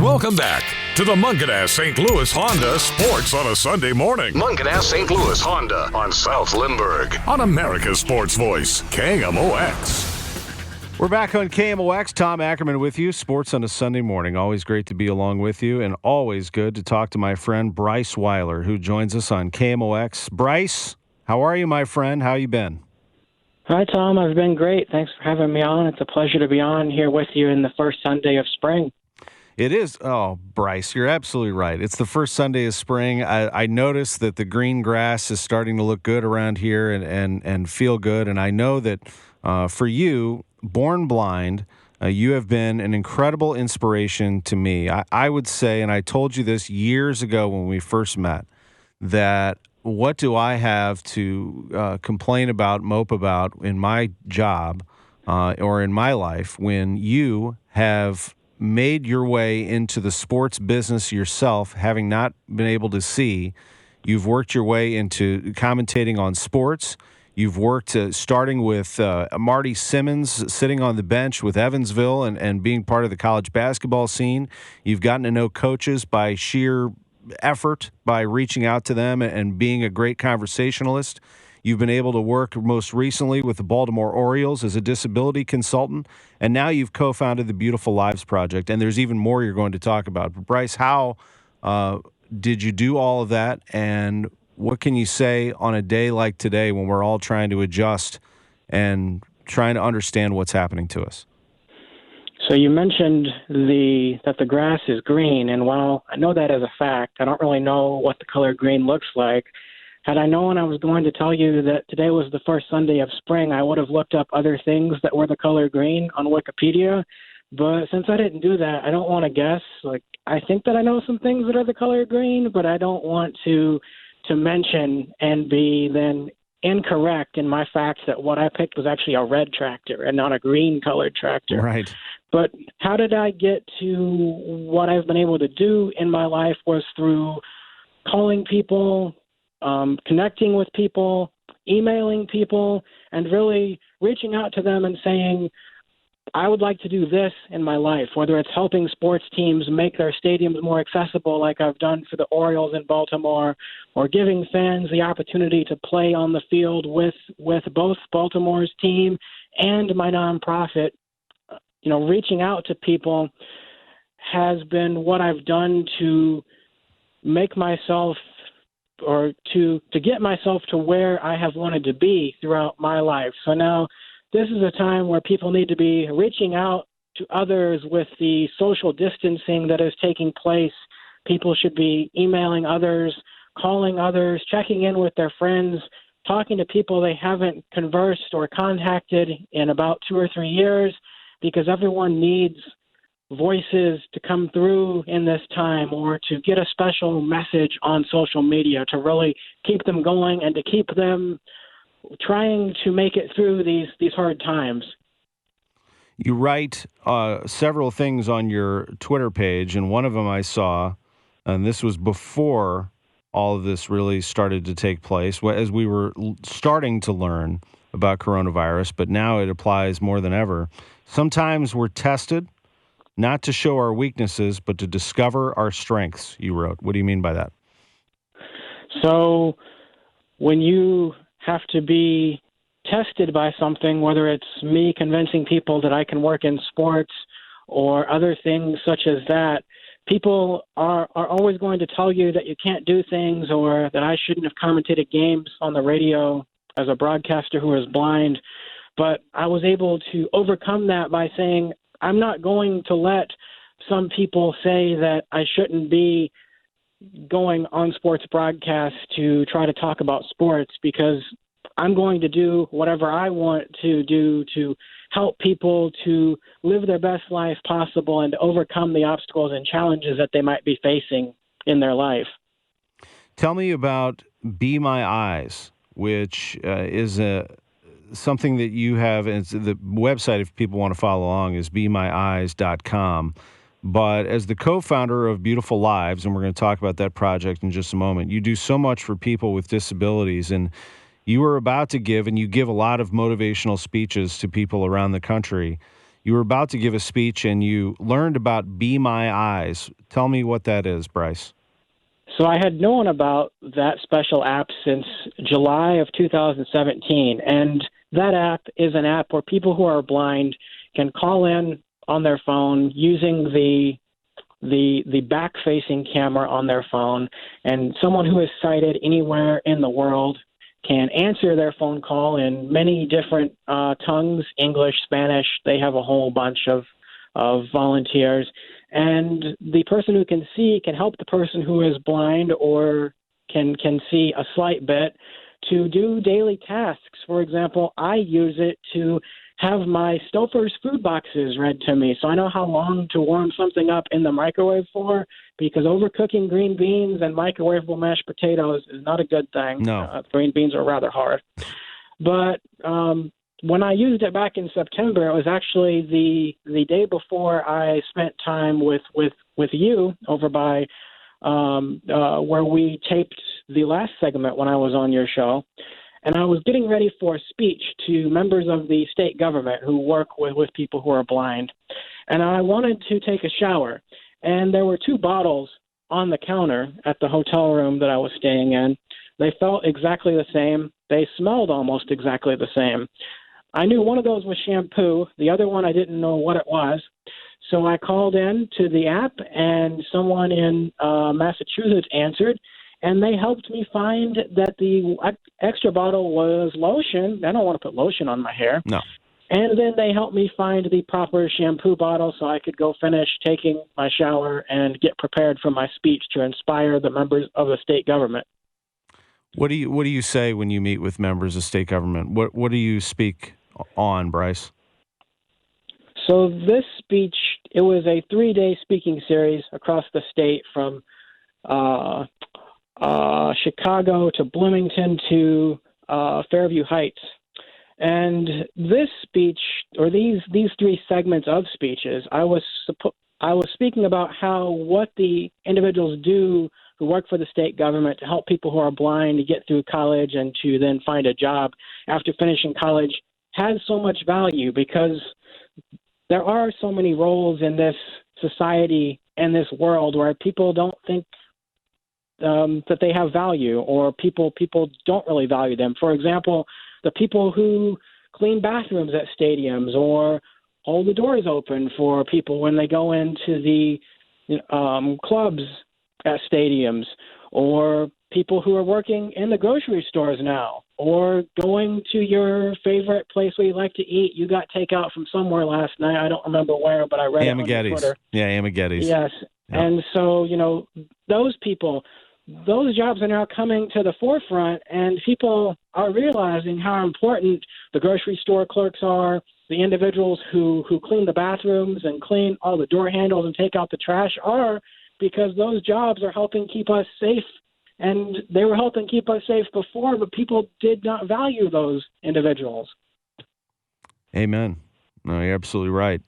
Welcome back to the Munganess St. Louis Honda Sports on a Sunday morning. Munganess St. Louis Honda on South Lindbergh on America's Sports Voice, KMOX. We're back on KMOX. Tom Ackerman with you. Sports on a Sunday morning. Always great to be along with you, and always good to talk to my friend Bryce Weiler, who joins us on KMOX. Bryce, how are you, my friend? How you been? Hi, Tom. I've been great. Thanks for having me on. It's a pleasure to be on here with you in the first Sunday of spring. It is. Oh, Bryce, you're absolutely right. It's the first Sunday of spring. I noticed that the green grass is starting to look good around here and feel good. And I know that for you, born blind, you have been an incredible inspiration to me. I would say, and I told you this years ago when we first met, that what do I have to complain about, mope about in my job or in my life when you have made your way into the sports business yourself, having not been able to see. You've worked your way into commentating on sports. You've worked starting with Marty Simmons sitting on the bench with Evansville and being part of the college basketball scene. You've gotten to know coaches by sheer effort, by reaching out to them and being a great conversationalist. You've been able to work most recently with the Baltimore Orioles as a disability consultant, and now you've co-founded the Beautiful Lives Project, and there's even more you're going to talk about. But Bryce, how did you do all of that, and what can you say on a day like today when we're all trying to adjust and trying to understand what's happening to us? So you mentioned that the grass is green, and while I know that as a fact, I don't really know what the color green looks like. Had I known I was going to tell you that today was the first Sunday of spring, I would have looked up other things that were the color green on Wikipedia. But since I didn't do that, I don't want to guess. Like, I think that I know some things that are the color green, but I don't want to mention and be then incorrect in my facts that what I picked was actually a red tractor and not a green colored tractor. Right. But how did I get to what I've been able to do in my life was through calling people, connecting with people, emailing people, and really reaching out to them and saying, I would like to do this in my life, whether it's helping sports teams make their stadiums more accessible like I've done for the Orioles in Baltimore, or giving fans the opportunity to play on the field with both Baltimore's team and my nonprofit. Reaching out to people has been what I've done to make myself or to get myself to where I have wanted to be throughout my life. So now this is a time where people need to be reaching out to others with the social distancing that is taking place. People should be emailing others, calling others, checking in with their friends, talking to people they haven't conversed or contacted in about 2 or 3 years, because everyone needs voices to come through in this time, or to get a special message on social media to really keep them going and to keep them trying to make it through these hard times. You write several things on your Twitter page, and one of them I saw, and this was before all of this really started to take place, as we were starting to learn about coronavirus, but now it applies more than ever. Sometimes we're tested not to show our weaknesses, but to discover our strengths, you wrote. What do you mean by that? So when you have to be tested by something, whether it's me convincing people that I can work in sports or other things such as that, people are always going to tell you that you can't do things, or that I shouldn't have commentated games on the radio as a broadcaster who is blind. But I was able to overcome that by saying, I'm not going to let some people say that I shouldn't be going on sports broadcasts to try to talk about sports, because I'm going to do whatever I want to do to help people to live their best life possible and to overcome the obstacles and challenges that they might be facing in their life. Tell me about Be My Eyes, which is something that you have, and it's the website, if people want to follow along, is BeMyEyes.com. But as the co-founder of Beautiful Lives, and we're going to talk about that project in just a moment, you do so much for people with disabilities, and you were about to give, and you give a lot of motivational speeches to people around the country. you were about to give a speech and you learned about Be My Eyes. Tell me what that is, Bryce. So I had known about that special app since July of 2017, and that app is an app where people who are blind can call in on their phone using the back-facing camera on their phone, and someone who is sighted anywhere in the world can answer their phone call in many different tongues, English, Spanish. They have a whole bunch of volunteers. And the person who can see can help the person who is blind or can see a slight bit to do daily tasks. For example, I use it to have my Stouffer's food boxes read to me, so I know how long to warm something up in the microwave for, because overcooking green beans and microwavable mashed potatoes is not a good thing. No. Green beans are rather hard. But when I used it back in September, it was actually the day before I spent time with you over by where we taped the last segment when I was on your show. And I was getting ready for a speech to members of the state government who work with people who are blind. And I wanted to take a shower. And there were 2 bottles on the counter at the hotel room that I was staying in. They felt exactly the same. They smelled almost exactly the same. I knew one of those was shampoo. The other one, I didn't know what it was. So I called in to the app, and someone in Massachusetts answered. And they helped me find that the extra bottle was lotion. I don't want to put lotion on my hair. No. And then they helped me find the proper shampoo bottle so I could go finish taking my shower and get prepared for my speech to inspire the members of the state government. What do you say when you meet with members of state government? What do you speak on, Bryce? So this speech, it was a 3-day speaking series across the state from Chicago to Bloomington to Fairview Heights. And this speech, or these 3 segments of speeches, I was speaking about what the individuals do who work for the state government to help people who are blind to get through college and to then find a job after finishing college has so much value, because there are so many roles in this society and this world where people don't think that they have value, or people don't really value them. For example, the people who clean bathrooms at stadiums or hold the doors open for people when they go into the clubs at stadiums, or people who are working in the grocery stores now, or going to your favorite place where you like to eat. You got takeout from somewhere last night. I don't remember where, but I read it on Twitter. Yeah, Amaghetti's. Yes. Yep. And so, those people, those jobs are now coming to the forefront, and people are realizing how important the grocery store clerks are, the individuals who clean the bathrooms and clean all the door handles and take out the trash are, because those jobs are helping keep us safe. And they were helping keep us safe before, but people did not value those individuals. Amen. No, you're absolutely right.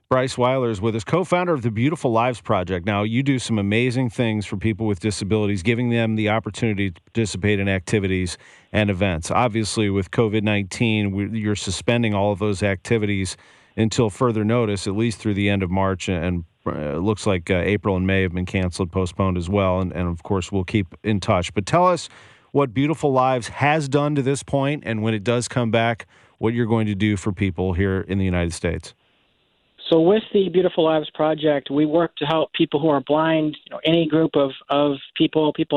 Bryce Weiler is with us, co-founder of the Beautiful Lives Project. Now, you do some amazing things for people with disabilities, giving them the opportunity to participate in activities and events. Obviously, with COVID-19, you're suspending all of those activities until further notice, at least through the end of March, and it looks like April and May have been canceled, postponed as well, and of course, we'll keep in touch. But tell us what Beautiful Lives has done to this point, and when it does come back, what you're going to do for people here in the United States. So with the Beautiful Lives Project, we work to help people who are blind, any group of people with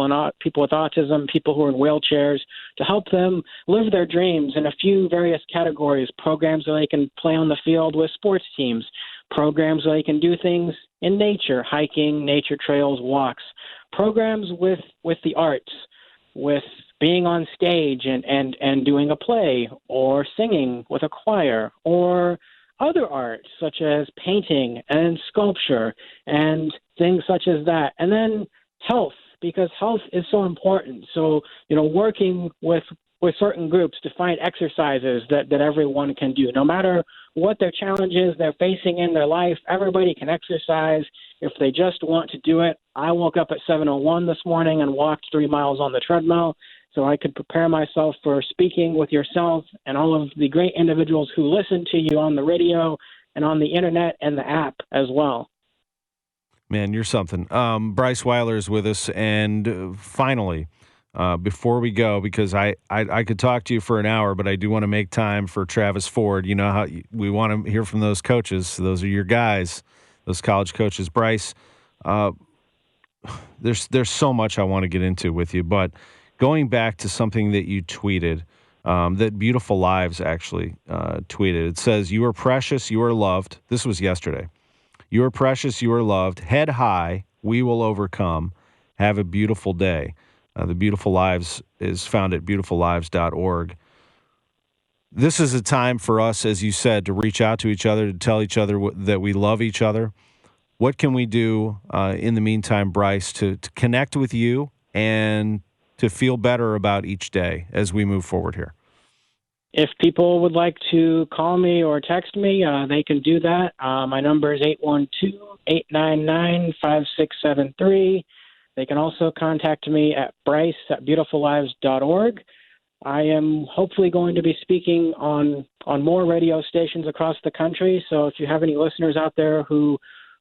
autism, people who are in wheelchairs, to help them live their dreams in a few various categories: programs where they can play on the field with sports teams, programs where they can do things in nature, hiking, nature trails, walks, programs with the arts, with being on stage and doing a play, or singing with a choir, or other arts such as painting and sculpture and things such as that. And then health, because health is so important. So, working with certain groups to find exercises that everyone can do. No matter what their challenges they're facing in their life, everybody can exercise if they just want to do it. I woke up at 7:01 this morning and walked 3 miles on the treadmill so I could prepare myself for speaking with yourself and all of the great individuals who listen to you on the radio and on the internet and the app as well. Man, you're something. Bryce Weiler is with us, and finally, before we go, because I could talk to you for an hour, but I do want to make time for Travis Ford. You know how we want to hear from those coaches. Those are your guys, those college coaches. Bryce, there's so much I want to get into with you, but going back to something that you tweeted, that Beautiful Lives actually tweeted. It says, "You are precious, you are loved." This was yesterday. "You are precious, you are loved. Head high, we will overcome. Have a beautiful day." The Beautiful Lives is found at beautifullives.org. This is a time for us, as you said, to reach out to each other, to tell each other that we love each other. What can we do in the meantime, Bryce, to connect with you and to feel better about each day as we move forward here? If people would like to call me or text me, they can do that. My number is 812-899-5673. They can also contact me at bryce@beautifullives.org. I am hopefully going to be speaking on more radio stations across the country. So if you have any listeners out there who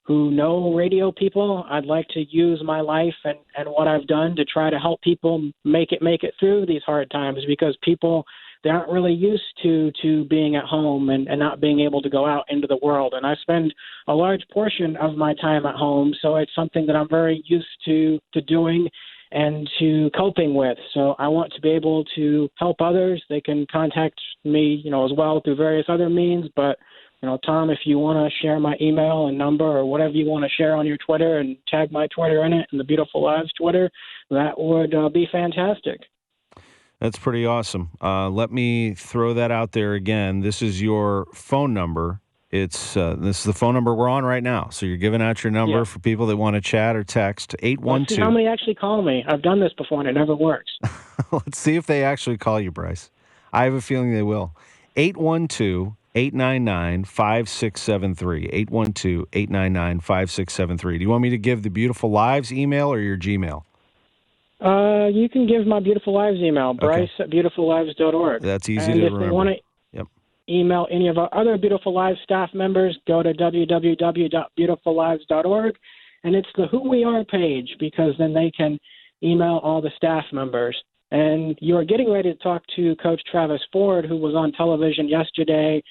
know radio people, I'd like to use my life and what I've done to try to help people make it through these hard times, because people, they aren't really used to being at home and not being able to go out into the world. And I spend a large portion of my time at home, so it's something that I'm very used to doing and to coping with. So I want to be able to help others. They can contact me, as well through various other means. But, Tom, if you want to share my email and number or whatever you want to share on your Twitter and tag my Twitter in it and the Beautiful Lives Twitter, that would be fantastic. That's pretty awesome. Let me throw that out there again. This is your phone number. This is the phone number we're on right now. So you're giving out your number for people that want to chat or text. 812. Let's see how many actually call me. I've done this before and it never works. Let's see if they actually call you, Bryce. I have a feeling they will. 812-899-5673. 812-899-5673. Do you want me to give the Beautiful Lives email or your Gmail? You can give my Beautiful Lives email, bryce@beautifullives.org. That's easy and to if remember. They want to email any of our other Beautiful Lives staff members, go to www.beautifullives.org, and it's the Who We Are page, because then they can email all the staff members. And you're getting ready to talk to Coach Travis Ford, who was on television yesterday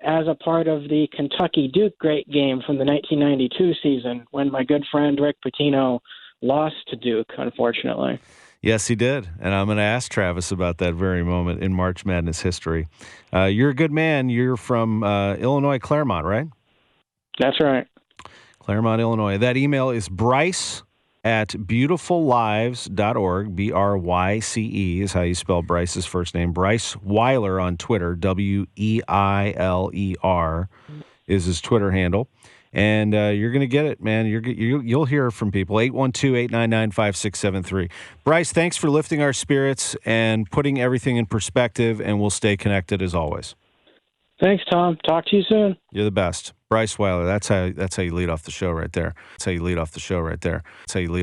as a part of the Kentucky-Duke great game from the 1992 season, when my good friend Rick Pitino lost to Duke, unfortunately. Yes, he did. And I'm going to ask Travis about that very moment in March Madness history. You're a good man. You're from Illinois, Claremont, right? That's right. Claremont, Illinois. That email is bryce@beautifullives.org. BRYCE is how you spell Bryce's first name. Bryce Weiler on Twitter, WEILER is his Twitter handle. And you're going to get it, man. You'll hear from people. 812-899-5673. Bryce, thanks for lifting our spirits and putting everything in perspective, and we'll stay connected as always. Thanks, Tom. Talk to you soon. You're the best. Bryce Weiler, that's how you lead off the show right there. That's how you lead off the show right there. That's how you lead